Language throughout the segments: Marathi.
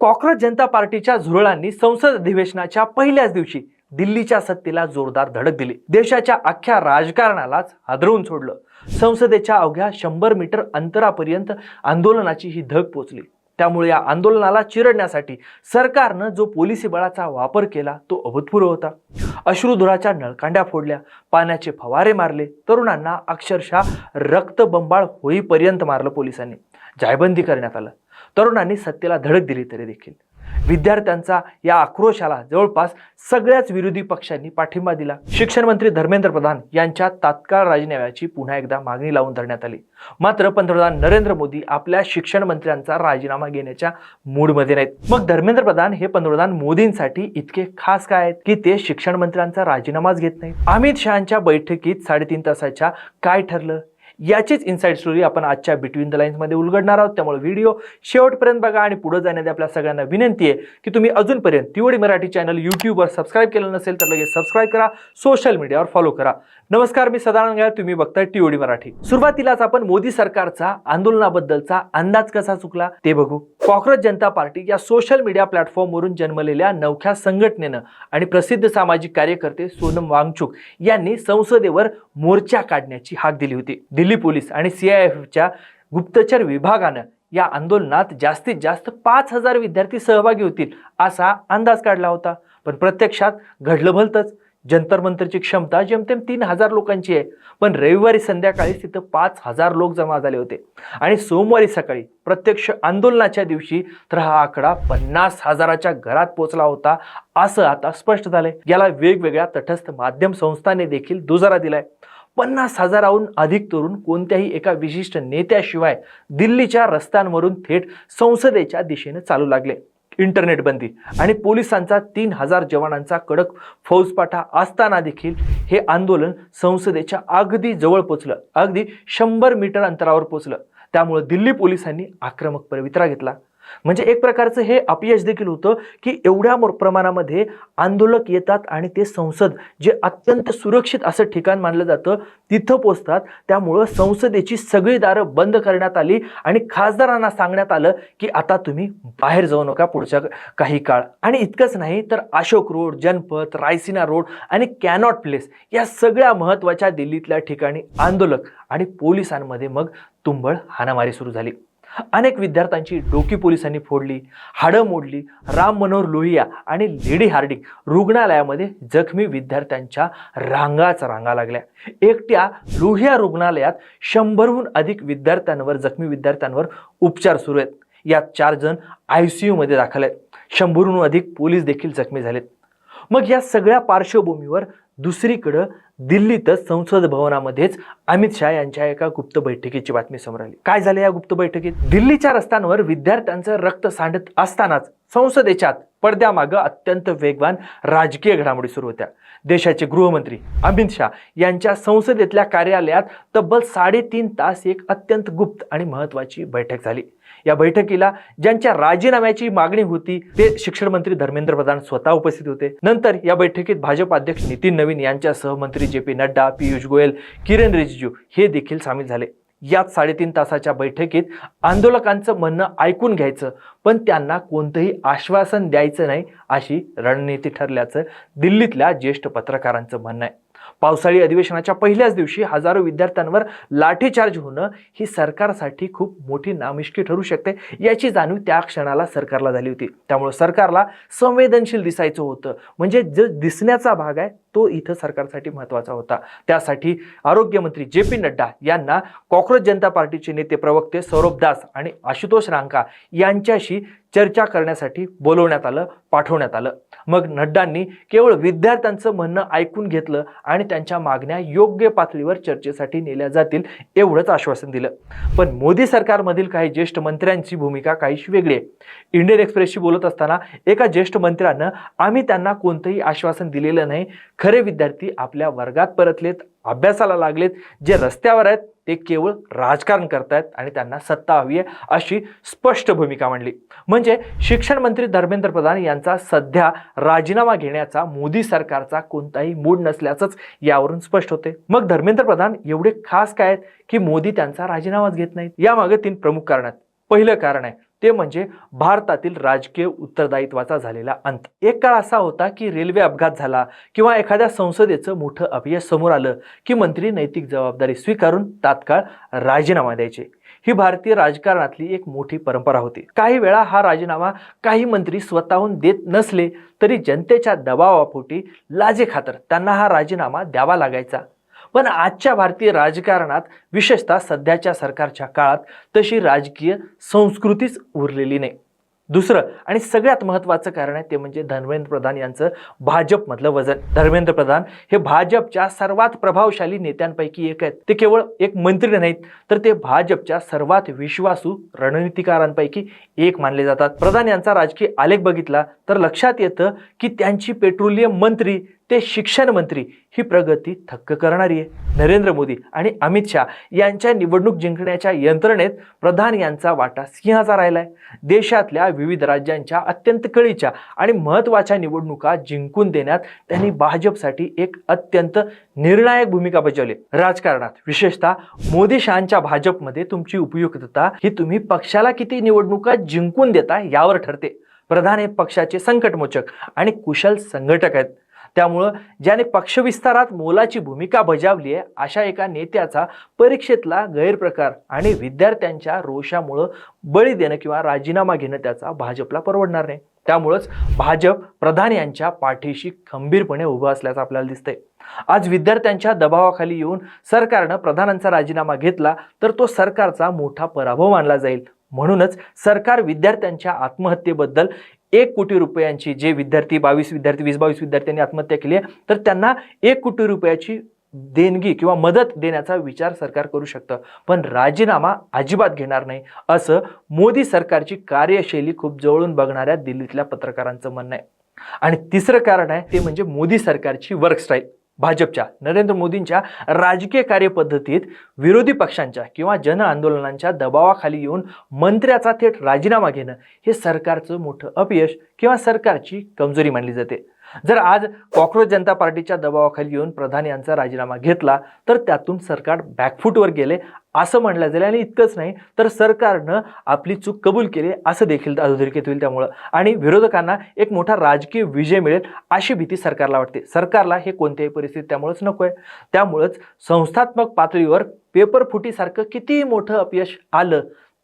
कॉक्रोच जनता पार्टीच्या झुरळांनी संसद अधिवेशनाच्या पहिल्याच दिवशी दिल्लीच्या सत्तेला जोरदार धडक दिली। देशाच्या अख्ख्या राजकारणालाच हादरवून सोडलं। संसदेच्या अवघ्या 100 मीटर अंतरापर्यंत आंदोलनाची ही धग पोचली। त्यामुळे या आंदोलनाला चिरडण्यासाठी सरकारनं जो पोलिसी बळाचा वापर केला तो अभूतपूर्व होता। अश्रुधुराच्या नळकांड्या फोडल्या, पाण्याचे फवारे मारले, तरुणांना अक्षरशः रक्तबंबाळ होईपर्यंत मारलं पोलिसांनी। जायबंदी करण्यात आलं। तरुणांनी सत्तेला धडक दिली तरी देखील विद्यार्थ्यांचा या आक्रोशाला जवळपास सगळ्याच विरोधी पक्षांनी पाठिंबा दिला। शिक्षण मंत्री धर्मेंद्र प्रधान यांच्या तात्काळ राजीनाम्याची पुन्हा एकदा मागणी लावून धरण्यात आली। मात्र पंतप्रधान नरेंद्र मोदी आपल्या शिक्षण मंत्र्यांचा राजीनामा घेण्याच्या मूडमध्ये नाहीत। मग धर्मेंद्र प्रधान हे पंतप्रधान मोदींसाठी इतके खास काय आहेत की ते शिक्षण मंत्र्यांचा राजीनामाच घेत नाहीत? अमित शहांच्या बैठकीत 3.5 तासाच्या काय ठरलं याचीच इनसाइड स्टोरी आपण आजच्या बिटवीन द लाईन्स मध्ये उलगडणार आहोत। त्यामुळे व्हिडिओ शेवटपर्यंत बघा आणि पुढे जाण्याआधी आपल्या सगळ्यांना विनंती आहे की तुम्ही अजूनपर्यंत टीओडी मराठी चॅनल यूट्यूबवर सबस्क्राइब केलं नसेल तर लगेच सबस्क्राइब करा, सोशल मीडियावर फॉलो करा। नमस्कार, मी सदानंद गायक, तुम्ही बघताय टीओडी मराठी। सुरुवातीलाच आपण मोदी सरकारचा आंदोलनाबद्दलचा अंदाज कसा चुकला ते बघू। कॉक्रोच जनता पार्टी या सोशल मीडिया प्लॅटफॉर्मवरून जन्मलेल्या नवख्या संघटनेनं आणि प्रसिद्ध सामाजिक कार्यकर्ते सोनम वांगचुक यांनी संसदेवर मोर्चा काढण्याची हाक दिली होती। दिल्ली पोलीस आणि सीआयएफच्या गुप्तचर विभागानं या आंदोलनात जास्तीत जास्त 5000 विद्यार्थी सहभागी होतील असा अंदाज काढला होता। पण प्रत्यक्षात घडलं भलतंच। जंतर मंतरची क्षमता जेमतेम 3000 लोकांची आहे, पण रविवारी संध्याकाळी तिथं 5000 लोक जमा झाले होते आणि सोमवारी सकाळी प्रत्यक्ष आंदोलनाच्या दिवशी तर हा आकडा 50,000च्या घरात पोहोचला होता असं आता स्पष्ट झालंय। याला वेगवेगळ्या तटस्थ माध्यम संस्थांनी देखील दुजोरा दिलाय। 50,000हून अधिक तरुण कोणत्याही एका विशिष्ट नेत्याशिवाय दिल्लीच्या रस्त्यांवरून थेट संसदेच्या दिशेने चालू लागले। इंटरनेट बंदी आणि पोलिसांचा 3000 जवानांचा कडक फौजपाठा असताना देखील हे आंदोलन संसदेच्या अगदी जवळ पोहोचलं, अगदी 100 मीटर अंतरावर पोहोचलं। त्यामुळे दिल्ली पोलिसांनी आक्रमक पवित्रा घेतला। म्हणजे एक प्रकारचं हे अपयश देखील होतं की एवढ्या प्रमाणामध्ये आंदोलक येतात आणि ते संसद जे अत्यंत सुरक्षित असं ठिकाण मानलं जातं तिथं पोहोचतात। त्यामुळं संसदेची सगळी दारं बंद करण्यात आली आणि खासदारांना सांगण्यात आलं की आता तुम्ही बाहेर जाऊ नका पुढच्या काही काळ। आणि इतकंच नाही तर अशोक रोड, जनपथ, रायसीना रोड आणि कॅनॉट प्लेस या सगळ्या महत्त्वाच्या दिल्लीतल्या ठिकाणी आंदोलक आणि पोलिसांमध्ये मग तुंबळ हाणामारी सुरू झाली। अनेक विद्यार्थ्यांची डोकी पोलिसांनी फोडली, हाडं मोडली। राम मनोहर लोहिया आणि लेडी हार्डिंग रुग्णालयामध्ये जखमी विद्यार्थ्यांच्या रांगा लागल्या। एकट्या लोहिया रुग्णालयात 100हून अधिक जखमी विद्यार्थ्यांवर उपचार सुरू आहेत। यात 4 जण ICU मध्ये दाखल आहेत। 100हून अधिक पोलीस देखील जखमी झालेत। मग या सगळ्या पार्श्वभूमीवर दुसरीकडे दिल्लीतच संसद भवनामध्येच अमित शहा यांच्या एका गुप्त बैठकीची बातमी समोर आली। काय झाले या गुप्त बैठकीत? दिल्लीच्या रस्त्यांवर विद्यार्थ्यांचं रक्त सांडत असतानाच संसदेच्या पडद्यामागे अत्यंत वेगवान राजकीय घडामोडी सुरू होत्या। देशाचे गृहमंत्री अमित शहा यांच्या संसदेतल्या कार्यालयात तब्बल 3.5 तास एक अत्यंत गुप्त आणि महत्त्वाची बैठक झाली। या बैठकीला ज्यांच्या राजीनाम्याची मागणी होती ते शिक्षण मंत्री धर्मेंद्र प्रधान स्वतः उपस्थित होते। नंतर या बैठकीत भाजप अध्यक्ष नितीन नवीन यांच्यासह मंत्री JP नड्डा, पीयूष गोयल, किरण रिजिजू हे देखील सामील झाले। यात 3.5 तासाच्या बैठकीत आंदोलकांचं म्हणणं ऐकून घ्यायचं पण त्यांना कोणतंही आश्वासन द्यायचं नाही अशी रणनीती ठरल्याचं दिल्लीतल्या ज्येष्ठ पत्रकारांचं म्हणणं आहे। पावसाळी अधिवेशनाच्या पहिल्याच दिवशी हजारो विद्यार्थ्यांवर लाठीचार्ज होणं ही सरकारसाठी खूप मोठी नामुष्की ठरू शकते याची जाणीव त्या क्षणाला सरकारला झाली होती। त्यामुळे सरकारला संवेदनशील दिसायचं होतं, म्हणजे जो दिसण्याचा भाग आहे तो इथं सरकारसाठी महत्त्वाचा होता। त्यासाठी आरोग्यमंत्री JP नड्डा यांना कॉक्रोच जनता पार्टीचे नेते प्रवक्ते सौरभ दास आणि आशुतोष रांका यांच्याशी चर्चा करण्यासाठी बोलवण्यात आलं, पाठवण्यात आलं। मग नड्डांनी केवळ विद्यार्थ्यांचं म्हणणं ऐकून घेतलं आणि त्यांच्या मागण्या योग्य पातळीवर चर्चेसाठी नेल्या जातील एवढंच आश्वासन दिलं। पण मोदी सरकारमधील काही ज्येष्ठ मंत्र्यांची भूमिका काहीशी वेगळी आहे। इंडियन एक्सप्रेसशी बोलत असताना एका ज्येष्ठ मंत्र्यानं आम्ही त्यांना कोणतंही आश्वासन दिलेलं नाही, खरे विद्यार्थी आपल्या वर्गात परतलेत, अभ्यासाला लागलेत, जे रस्त्यावर आहेत ते केवळ राजकारण करतायत आणि त्यांना सत्ता हवी आहे अशी स्पष्ट भूमिका मांडली। म्हणजे शिक्षण मंत्री धर्मेंद्र प्रधान यांचा सध्या राजीनामा घेण्याचा मोदी सरकारचा कोणताही मूड नसल्याचंच यावरून स्पष्ट होते। मग धर्मेंद्र प्रधान एवढे खास काय आहेत की मोदी त्यांचा राजीनामाच घेत नाहीत? यामागे 3 प्रमुख कारण आहेत। पहिलं कारण आहे ते म्हणजे भारतातील राजकीय उत्तरदायित्वाचा झालेला अंत. एक काळ असा होता की रेल्वे अपघात झाला किंवा एखाद्या संसदेचं मोठं अपयश समोर आलं की मंत्री नैतिक जबाबदारी स्वीकारून तात्काळ राजीनामा द्यायचे. ही भारतीय राजकारणातली एक मोठी परंपरा होती. काही वेळा हा राजीनामा काही मंत्री स्वतःहून देत नसले तरी जनतेच्या दबावापोटी लाजेखातर त्यांना हा राजीनामा द्यावा लागायचा. पण आजच्या भारतीय राजकारणात, विशेषतः सध्याच्या सरकारच्या काळात, तशी राजकीय संस्कृतीच उरलेली नाही. दुसरं आणि सगळ्यात महत्त्वाचं कारण आहे ते म्हणजे धर्मेंद्र प्रधान यांचं भाजपमधलं वजन. धर्मेंद्र प्रधान हे भाजपच्या सर्वात प्रभावशाली नेत्यांपैकी एक आहेत. ते केवळ एक मंत्री नाहीत, तर ते भाजपच्या सर्वात विश्वासू रणनीतिकारांपैकी एक मानले जातात. प्रधान यांचा राजकीय आलेख बघितला तर लक्षात येतं की त्यांची पेट्रोलियम मंत्री ते शिक्षण मंत्री ही प्रगती थक्क करणारी आहे. नरेंद्र मोदी आणि अमित शाह यांच्या निवडणूक जिंकण्याच्या यंत्रणेत प्रधान यांचा वाटा सिंहाचा राहिलाय. देशातल्या विविध राज्यांच्या अत्यंत कळीच्या आणि महत्त्वाच्या निवडणुका जिंकून देण्यात त्यांनी भाजपसाठी एक अत्यंत निर्णायक भूमिका बजावली. राजकारणात, विशेषतः मोदी शहांच्या भाजपमध्ये तुमची उपयुक्तता ही तुम्ही पक्षाला किती निवडणुका जिंकून देता यावर ठरते. प्रधान हे पक्षाचे संकटमोचक आणि कुशल संघटक आहेत. त्यामुळं ज्याने पक्षविस्तारात मोलाची भूमिका बजावली आहे अशा एका नेत्याचा परीक्षेतला गैरप्रकार आणि विद्यार्थ्यांच्या रोषामुळं बळी देणं किंवा राजीनामा घेणं त्याचा भाजपला परवडणार नाही. त्यामुळंच भाजप प्रधान यांच्या पाठीशी खंबीरपणे उभं असल्याचं आपल्याला दिसतंय. आज विद्यार्थ्यांच्या दबावाखाली येऊन सरकारनं प्रधानांचा राजीनामा घेतला तर तो सरकारचा मोठा पराभव मानला जाईल. म्हणूनच सरकार विद्यार्थ्यांच्या आत्महत्येबद्दल 1 कोटी रुपयांची, जे विद्यार्थी 20-22 विद्यार्थ्यांनी आत्महत्या केली आहे तर त्यांना 1 कोटी रुपयाची देणगी किंवा मदत देण्याचा विचार सरकार करू शकतं, पण राजीनामा अजिबात घेणार नाही, असं मोदी सरकारची कार्यशैली खूप जवळून बघणाऱ्या दिल्लीतल्या पत्रकारांचं म्हणणं आहे. आणि तिसरं कारण आहे ते म्हणजे मोदी सरकारची वर्क स्टाईल. भाजपच्या, नरेंद्र मोदींच्या राजकीय कार्यपद्धतीत विरोधी पक्षांच्या किंवा जन आंदोलनांच्या दबावाखाली येऊन मंत्र्याचा थेट राजीनामा घेणं हे सरकारचं मोठं अपयश किंवा सरकारची कमजोरी मानली जाते. जर आज कॉक्रोच जनता पार्टीच्या दबावाखाली येऊन प्रधान यांचा राजीनामा घेतला तर त्यातून सरकार बॅकफूटवर गेले असं म्हणलं जाईल. आणि इतकंच नाही तर सरकारनं आपली चूक कबूल केली असं देखील अधोरेखित होईल. त्यामुळं आणि विरोधकांना एक मोठा राजकीय विजय मिळेल अशी भीती सरकारला वाटते. सरकारला हे कोणत्याही परिस्थितीत त्यामुळेच नको आहे. त्यामुळंच संस्थात्मक पातळीवर पेपरफुटीसारखं कितीही मोठं अपयश आलं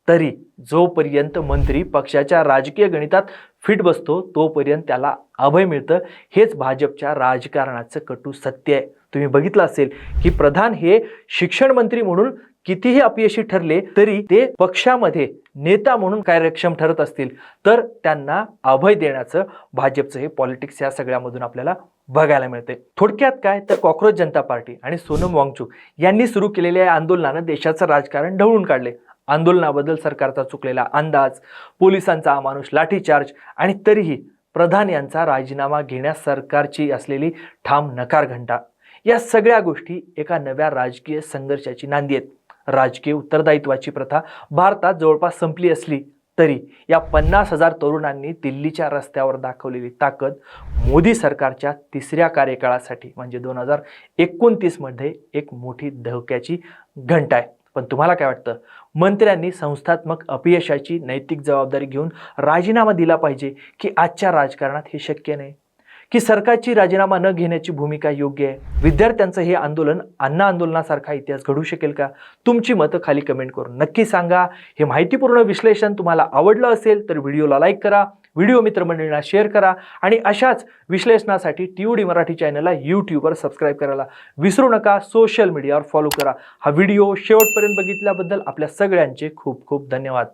तरी जोपर्यंत मंत्री पक्षाच्या राजकीय गणितात फिट बसतो तोपर्यंत त्याला अभय मिळतं. हेच भाजपच्या राजकारणाचं कटू सत्य आहे. तुम्ही बघितलं असेल की प्रधान हे शिक्षण मंत्री म्हणून कितीही अपयशी ठरले तरी ते पक्षामध्ये नेता म्हणून कार्यक्षम ठरत असतील तर त्यांना अभय देण्याचं भाजपचं हे पॉलिटिक्स या सगळ्यामधून आपल्याला बघायला मिळते. थोडक्यात काय तर कॉक्रोच जनता पार्टी आणि सोनम वांगचुक यांनी सुरू केलेल्या आंदोलनानं देशाचं राजकारण ढवळून काढले. आंदोलनाबद्दल सरकारचा चुकलेला अंदाज, पोलिसांचा अमानुष लाठीचार्ज आणि तरीही प्रधान यांचा राजीनामा घेण्यास सरकारची असलेली ठाम नकार घंटा, या सगळ्या गोष्टी एका नव्या राजकीय संघर्षाची नांदी आहेत. राजकीय उत्तरदायित्वाची प्रथा भारतात जवळपास संपली असली तरी या 50,000 तरुणांनी दिल्लीच्या रस्त्यावर दाखवलेली ताकद मोदी सरकारच्या तिसऱ्या कार्यकाळासाठी म्हणजे 2029 मध्ये एक मोठी धोक्याची घंटा आहे. पण तुम्हाला काय वाटतं, मंत्र्यांनी संस्थात्मक अपयशाची नैतिक जबाबदारी घेऊन राजीनामा दिला पाहिजे की आजच्या राजकारणात हे शक्य नाही, की सरकारची राजीनामा न घेण्याची भूमिका योग्य आहे? विद्यार्थ्यांचं हे आंदोलन अण्णा आंदोलनासारखा इतिहास घडू शकेल का? तुमची मतं खाली कमेंट करून नक्की सांगा. हे माहितीपूर्ण विश्लेषण तुम्हाला आवडलं असेल तर व्हिडिओला लाईक करा, व्हिडिओ मित्रमंडळींना शेअर करा आणि अशाच विश्लेषणासाठी TOD मराठी चॅनलला यूट्यूबवर सबस्क्राईब करायला विसरू नका. सोशल मीडियावर फॉलो करा. हा व्हिडिओ शेवटपर्यंत बघितल्याबद्दल आपल्या सगळ्यांचे खूप खूप धन्यवाद.